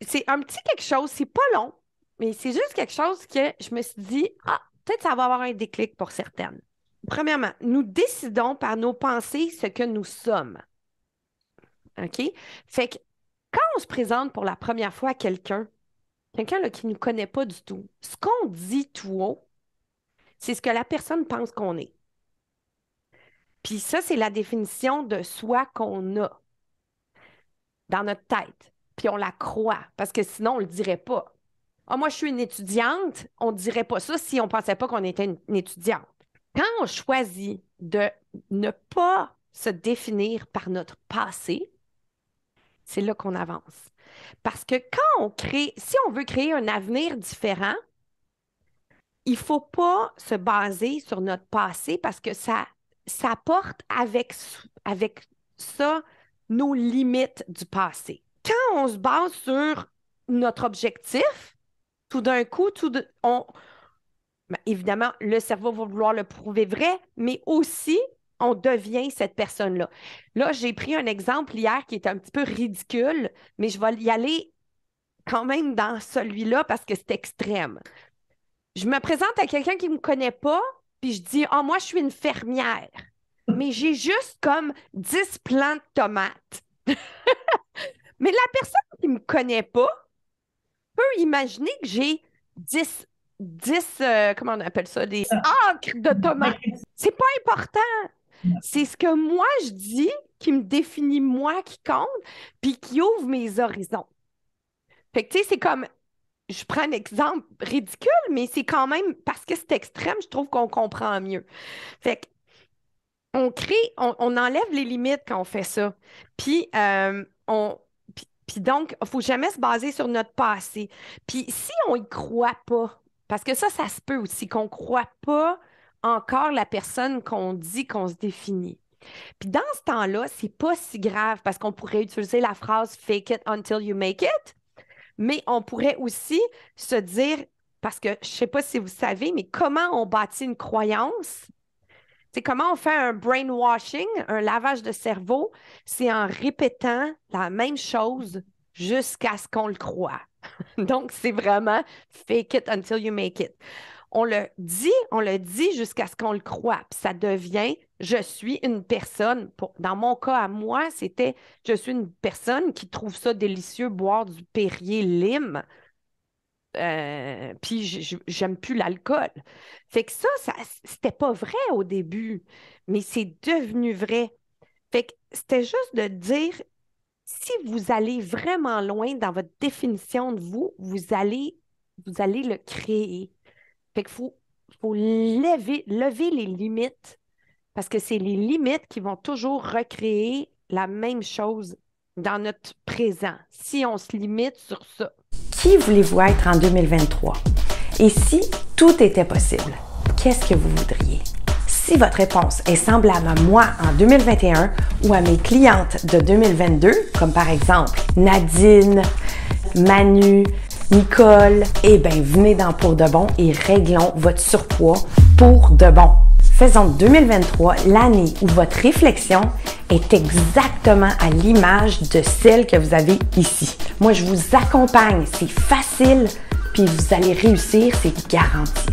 c'est un petit quelque chose, c'est pas long, mais c'est juste quelque chose que je me suis dit, ah, peut-être ça va avoir un déclic pour certaines. Premièrement, nous décidons par nos pensées ce que nous sommes. OK? Fait que quand on se présente pour la première fois à quelqu'un là, qui ne nous connaît pas du tout, ce qu'on dit tout haut, c'est ce que la personne pense qu'on est. Puis ça, c'est la définition de soi qu'on a dans notre tête. Puis on la croit, parce que sinon, on ne le dirait pas. Ah, moi, je suis une étudiante, on ne dirait pas ça si on ne pensait pas qu'on était une étudiante. Quand on choisit de ne pas se définir par notre passé, c'est là qu'on avance. Parce que quand on crée, si on veut créer un avenir différent, il ne faut pas se baser sur notre passé parce que ça porte avec ça nos limites du passé. Quand on se base sur notre objectif, tout d'un coup, ben, évidemment, le cerveau va vouloir le prouver vrai, mais aussi, on devient cette personne-là. Là, j'ai pris un exemple hier qui est un petit peu ridicule, mais je vais y aller quand même dans celui-là parce que c'est extrême. Je me présente à quelqu'un qui ne me connaît pas, puis je dis, ah, moi, je suis une fermière, mais j'ai juste comme 10 plants de tomates. Mais la personne qui ne me connaît pas peut imaginer que j'ai 10 comment on appelle ça, des acres de tomates. C'est pas important. C'est ce que moi je dis qui me définit moi qui compte, puis qui ouvre mes horizons. Fait que tu sais, c'est comme, je prends un exemple ridicule, mais c'est quand même, parce que c'est extrême, je trouve qu'on comprend mieux. Fait que on enlève les limites quand on fait ça. Puis, puis donc, il ne faut jamais se baser sur notre passé. Puis si on y croit pas, parce que ça se peut aussi, qu'on ne croit pas encore la personne qu'on dit qu'on se définit. Puis dans ce temps-là, c'est pas si grave parce qu'on pourrait utiliser la phrase fake it until you make it, mais on pourrait aussi se dire, parce que je sais pas si vous savez, mais comment on bâtit une croyance? C'est comment on fait un brainwashing, un lavage de cerveau, c'est en répétant la même chose jusqu'à ce qu'on le croit. Donc, c'est vraiment fake it until you make it. On le dit jusqu'à ce qu'on le croit. Puis ça devient je suis une personne. Dans mon cas à moi, c'était je suis une personne qui trouve ça délicieux boire du Perrier lime. Puis j'aime plus l'alcool. Fait que ça c'était pas vrai au début, mais c'est devenu vrai. Fait que c'était juste de dire, si vous allez vraiment loin dans votre définition de vous, vous allez le créer. Fait qu'il faut lever les limites, parce que c'est les limites qui vont toujours recréer la même chose dans notre présent, si on se limite sur ça. Qui voulez-vous être en 2023? Et si tout était possible, qu'est-ce que vous voudriez? Si votre réponse est semblable à moi en 2021 ou à mes clientes de 2022, comme par exemple Nadine, Manu, Nicole, eh bien, venez dans Pour de bon et réglons votre surpoids pour de bon. Faisons de 2023 l'année où votre réflexion est exactement à l'image de celle que vous avez ici. Moi, je vous accompagne, c'est facile, puis vous allez réussir, c'est garanti.